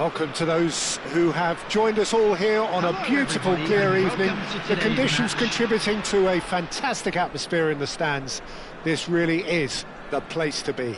Welcome to those who have joined us all here on a beautiful, clear evening. The conditions contributing to a fantastic atmosphere in the stands. This really is the place to be.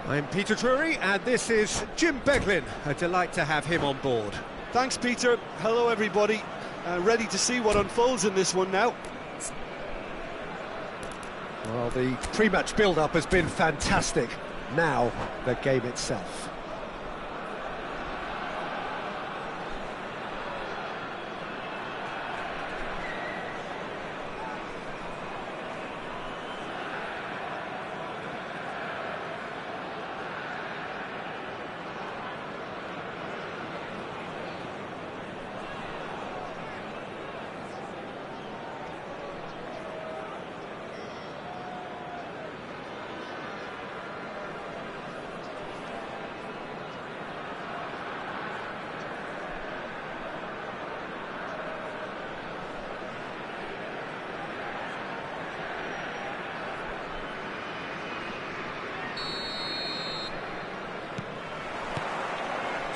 I'm Peter Drury, and this is Jim Beglin. A delight to have him on board. Thanks, Peter. Hello, everybody. Ready to see what unfolds in this one now. Well, the pre-match build-up has been fantastic. Now, the game itself.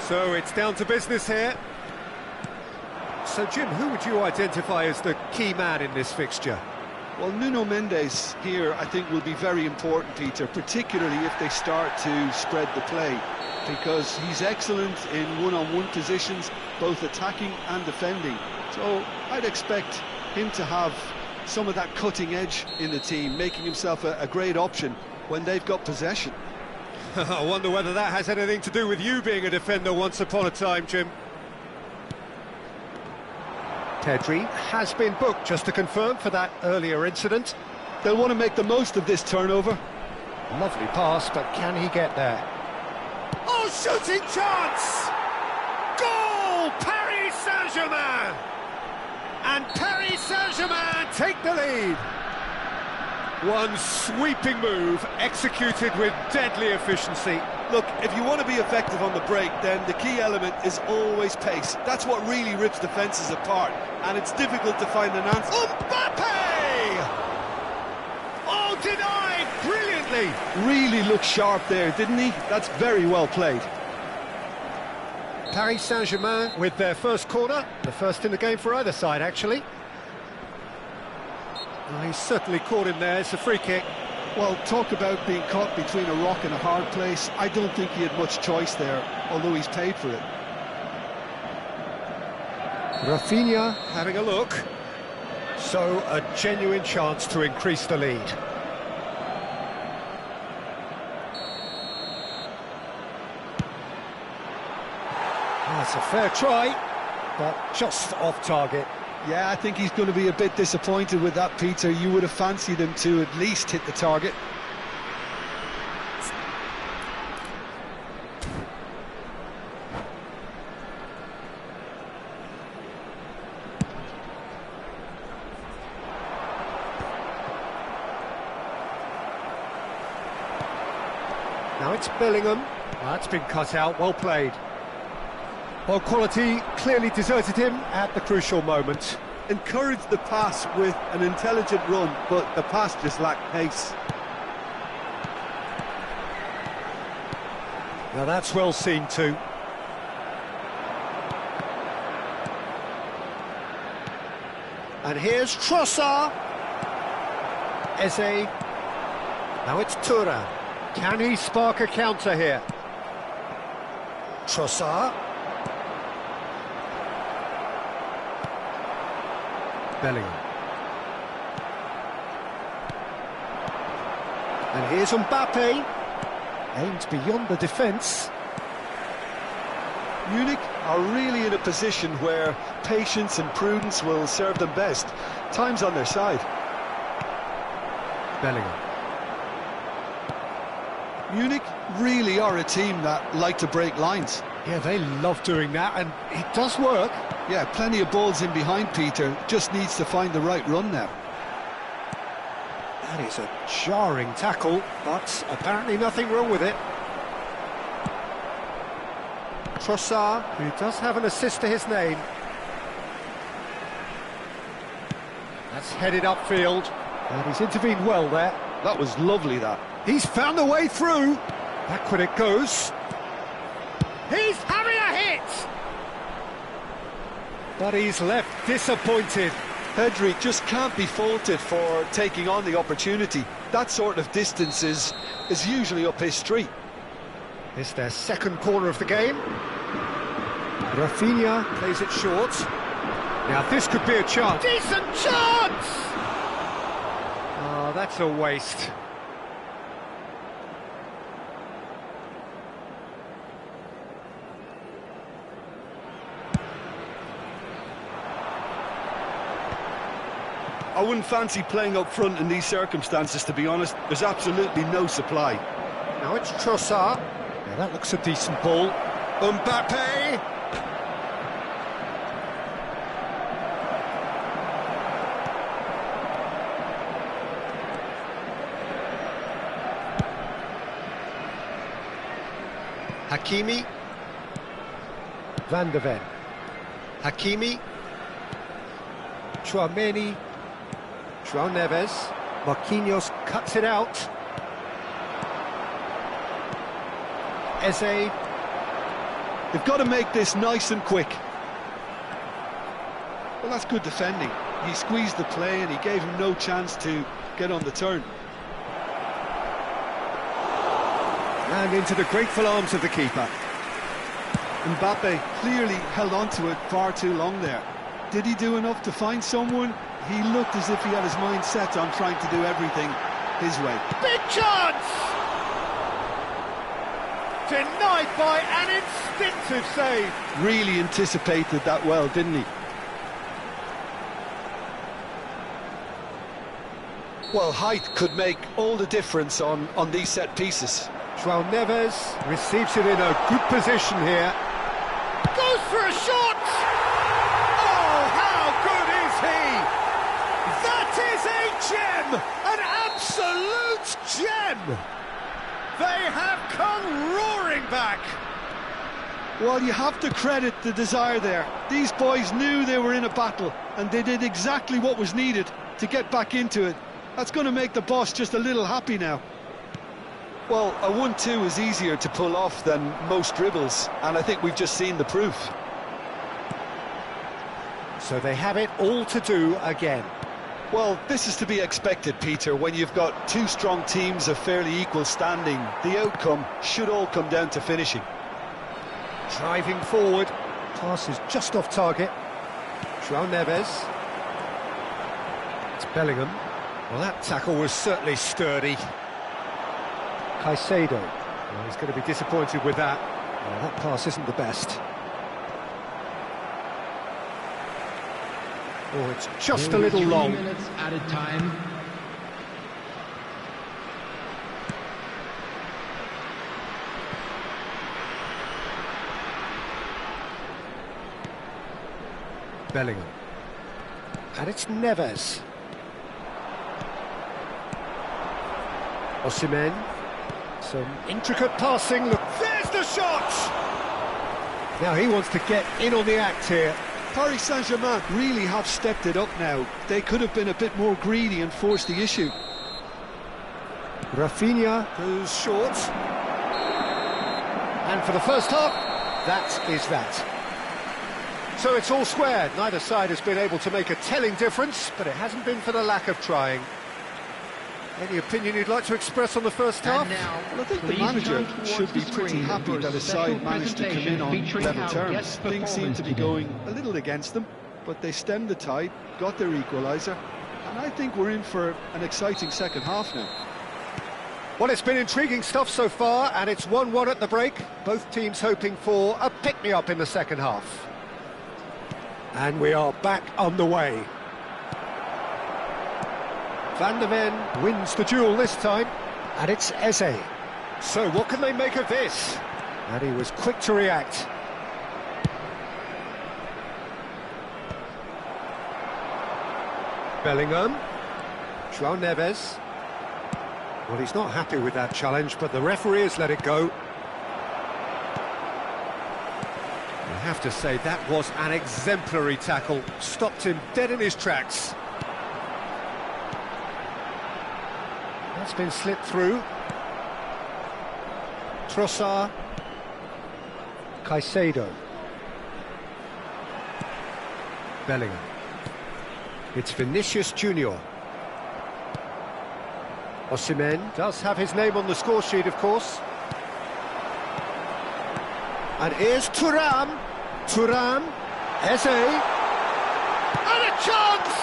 So it's down to business here. So Jim, who would you identify as the key man in this fixture? Well, Nuno Mendes here I think will be very important, Peter, particularly if they start to spread the play, because he's excellent in one-on-one positions, both attacking and defending. So I'd expect him to have some of that cutting edge in the team, making himself a great option when they've got possession. I wonder whether that has anything to do with you being a defender once upon a time, Jim. Pedri has been booked, just to confirm, for that earlier incident. They'll want to make the most of this turnover. Lovely pass, but can he get there? Oh, shooting chance! Goal! Paris Saint-Germain! And Paris Saint-Germain take the lead. One sweeping move, executed with deadly efficiency. Look, if you want to be effective on the break, then the key element is always pace. That's what really rips defences apart, and it's difficult to find an answer. Mbappe! Oh, denied brilliantly! Really looked sharp there, didn't he? That's very well played. Paris Saint-Germain with their first corner, the first in the game for either side, actually. Well, he's certainly caught him there. It's a free kick. Well, talk about being caught between a rock and a hard place. I don't think he had much choice there, although he's paid for it. Rafinha having a look. So, a genuine chance to increase the lead. That's a fair try, but just off target. Yeah, I think he's going to be a bit disappointed with that, Peter. You would have fancied him to at least hit the target. Now it's Bellingham. That's been cut out, well played. Well, quality clearly deserted him at the crucial moment. Encouraged the pass with an intelligent run, but the pass just lacked pace. Now that's well seen too. And here's Trossard. Eze. Now it's Thuram. Can he spark a counter here? Trossard. Bellingham. And here's Mbappe. Aims beyond the defence. Munich are really in a position where patience and prudence will serve them best. Time's on their side. Bellingham. Munich really are a team that like to break lines. Yeah, they love doing that, and it does work. Yeah, plenty of balls in behind, Peter. Just needs to find the right run now. That is a jarring tackle, but apparently nothing wrong with it. Trossard, who does have an assist to his name. That's headed upfield, and he's intervened well there. That was lovely, that. He's found a way through. Back when it goes. He's But he's left disappointed. Pedri just can't be faulted for taking on the opportunity. That sort of distance is usually up his street. It's their second corner of the game. Rafinha plays it short. Now this could be a chance. Decent chance! Oh, that's a waste. I wouldn't fancy playing up front in these circumstances, to be honest. There's absolutely no supply. Now it's Trossard. Now that looks a decent ball. Mbappe! Hakimi. Van de Ven. Hakimi. Chouameni. João Neves. Marquinhos cuts it out. Eze. They've got to make this nice and quick. Well, that's good defending. He squeezed the play and he gave him no chance to get on the turn. And into the grateful arms of the keeper. Mbappe clearly held on to it far too long there. Did he do enough to find someone? He looked as if he had his mind set on trying to do everything his way. Big chance! Denied by an instinctive save. Really anticipated that well, didn't he? Well, height could make all the difference on these set pieces. João Neves receives it in a good position here. Goes for a shot! Oh, how good is he? That is a gem! An absolute gem! They have come roaring back! Well, you have to credit the desire there. These boys knew they were in a battle, and they did exactly what was needed to get back into it. That's going to make the boss just a little happy now. Well, a 1-2 is easier to pull off than most dribbles, and I think we've just seen the proof. So they have it all to do again. Well, this is to be expected, Peter. When you've got two strong teams of fairly equal standing, the outcome should all come down to finishing. Driving forward, pass is just off target. João Neves. It's Bellingham. Well, that tackle was certainly sturdy. Caicedo. Well, he's going to be disappointed with that. Well, that pass isn't the best. Oh, it's just a little long. 3 minutes added time. Bellingham. And it's Neves. Osimhen. Some intricate passing. Look, there's the shot! Now he wants to get in on the act here. Paris Saint-Germain really have stepped it up now. They could have been a bit more greedy and forced the issue. Rafinha goes short. And for the first half, that is that. So it's all square. Neither side has been able to make a telling difference, but it hasn't been for the lack of trying. Any opinion you'd like to express on the first half? Well, I think the manager should be pretty happy that his side managed to come in on level terms. Things seem to be going a little against them, but they stemmed the tide, got their equaliser, and I think we're in for an exciting second half now. Well, it's been intriguing stuff so far, and it's 1-1 at the break. Both teams hoping for a pick-me-up in the second half. And we are back on the way. Van de Ven wins the duel this time, and it's Eze. So what can they make of this? And he was quick to react. Bellingham. João Neves. Well, he's not happy with that challenge, but the referee has let it go. I have to say, that was an exemplary tackle. Stopped him dead in his tracks. That's been slipped through. Trossard. Caicedo. Bellingham. It's Vinicius Junior. Osimhen does have his name on the score sheet, of course. And here's Thuram. Thuram. Eze. And a chance!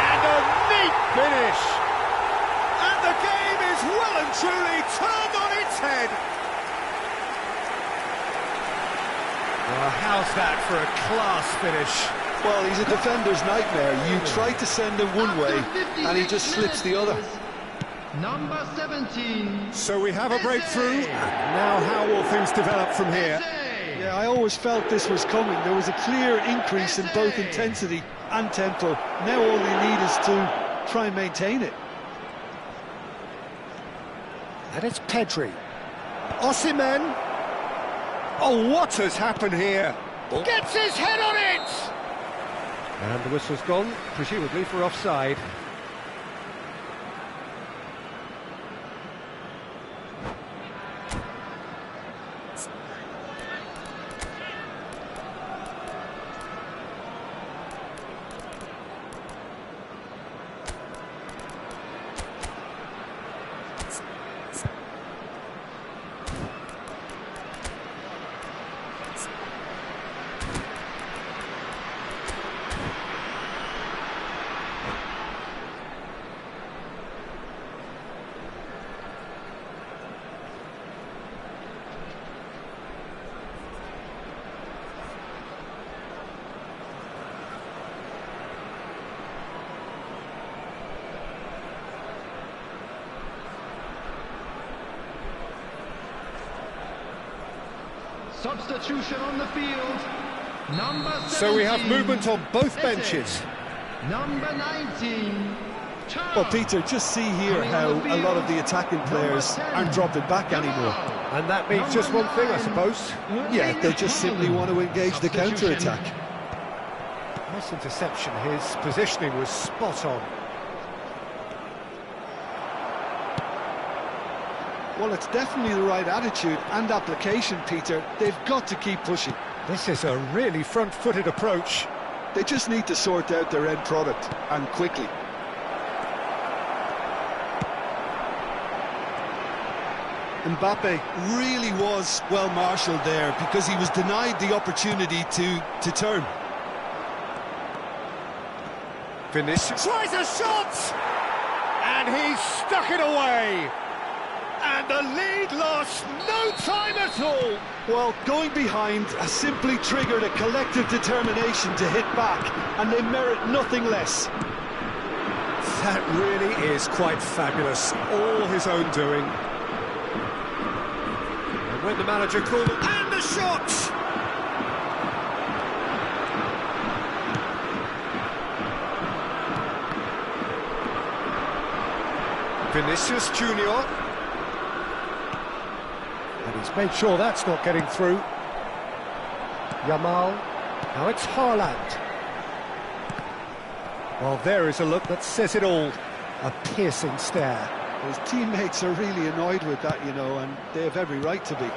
And a neat finish! And the game is well and truly turned on its head. Well, how's that for a class finish? Well, he's a defender's nightmare. You try to send him one way, and he just slips the other. Number 17. So we have a breakthrough. Now how will things develop from here? Yeah, I always felt this was coming. There was a clear increase in both intensity and tempo. Now all they need is to try and maintain it. And it's Pedri. Osimhen. Oh, what has happened here? Gets his head on it! And the whistle's gone, presumably for offside. Substitution on the field. Number 17. So we have movement on both benches. Number 19. Well, Peter, just see here how a lot of the attacking players aren't dropping back anymore. And that means just one thing, I suppose. Yeah, they just simply want to engage the counter-attack. Nice interception. His positioning was spot on. Well, it's definitely the right attitude and application, Peter. They've got to keep pushing. This is a really front-footed approach. They just need to sort out their end product, and quickly. Mbappe really was well marshalled there because he was denied the opportunity to turn. Vinicius tries a shot! And he stuck it away! And the lead lost no time at all! Well, going behind has simply triggered a collective determination to hit back, and they merit nothing less. That really is quite fabulous, all his own doing. And when the manager called, and the shot! Vinicius Junior. And he's made sure that's not getting through. Yamal. Now it's Haaland. Well, there is a look that says it all. A piercing stare. His teammates are really annoyed with that, you know, and they have every right to be.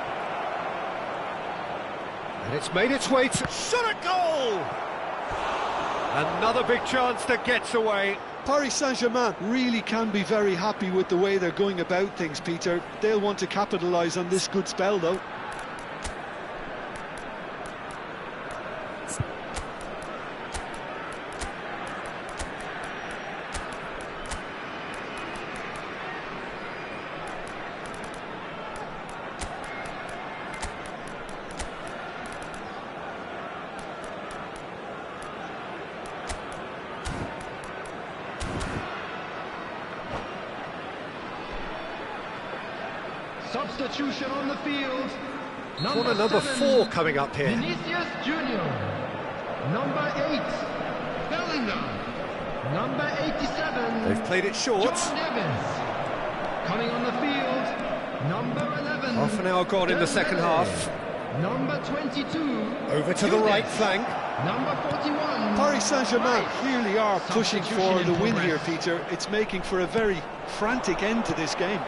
And it's made its way to... Shot a goal! Another big chance that gets away. Paris Saint-Germain really can be very happy with the way they're going about things, Peter. They'll want to capitalise on this good spell, though. Substitution on the field. Corner number 4 coming up here. Vinicius Junior. Number 8, Bellingham. Number 87. They've played it short. John Evans. Coming on the field. Number 11. Half an hour gone in the second half. Number 22. Over to the right flank. Number 41. Paris Saint-Germain clearly are pushing for the win here, Peter. It's making for a very frantic end to this game.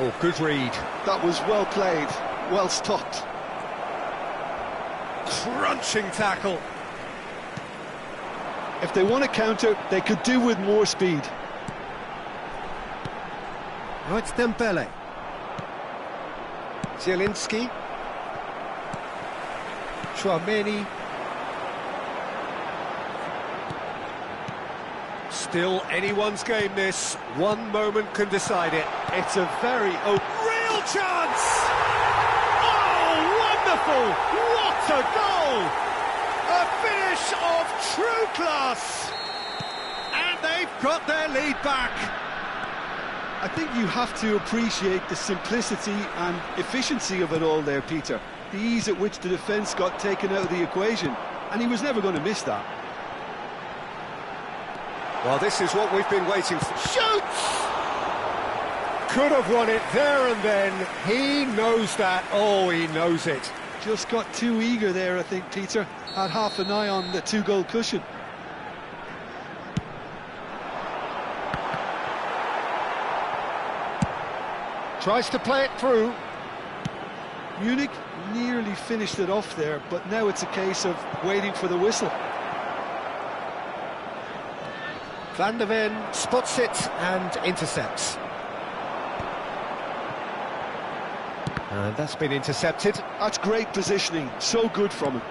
Oh, good read. That was well played, well stopped. crunching tackle. If they want to counter, they could do with more speed. Oh, it's Dembele. Zielinski. Chouameni. Still anyone's game, this. One moment can decide it. It's a very real chance! Oh, wonderful! What a goal! A finish of true class! And they've got their lead back. I think you have to appreciate the simplicity and efficiency of it all there, Peter. The ease at which the defence got taken out of the equation, and he was never going to miss that. Well, this is what we've been waiting for. Shoots! Could have won it there and then. He knows that. Oh, he knows it. Just got too eager there, I think, Peter. Had half an eye on the two-goal cushion. Tries to play it through. Munich nearly finished it off there, but now it's a case of waiting for the whistle. Van der Ven spots it and intercepts. And that's been intercepted. That's great positioning, so good from him.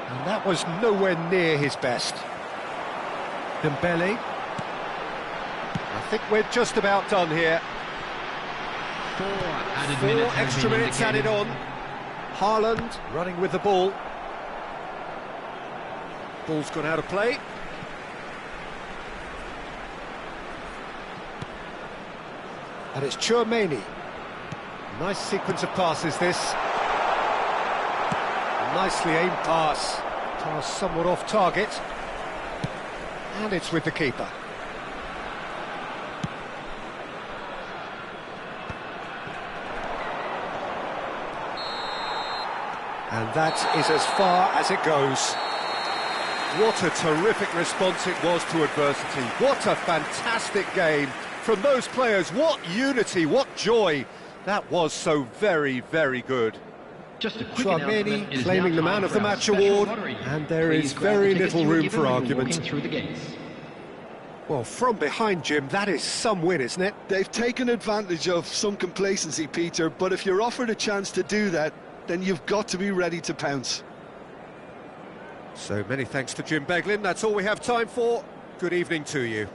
And that was nowhere near his best. Dembele. I think we're just about done here. Four extra minutes added on. Haaland running with the ball. Ball's gone out of play. And it's Chouameni. Nice sequence of passes, this. Nicely aimed pass. Pass somewhat off target. And it's with the keeper. And that is as far as it goes. What a terrific response it was to adversity. What a fantastic game from those players. What unity, what joy. That was so very, very good. Chouameni claiming the Man of the Match award, and there is very little room for argument. Well, from behind, Jim, that is some win, isn't it? They've taken advantage of some complacency, Peter, but if you're offered a chance to do that, then you've got to be ready to pounce. So many thanks to Jim Beglin. That's all we have time for. Good evening to you.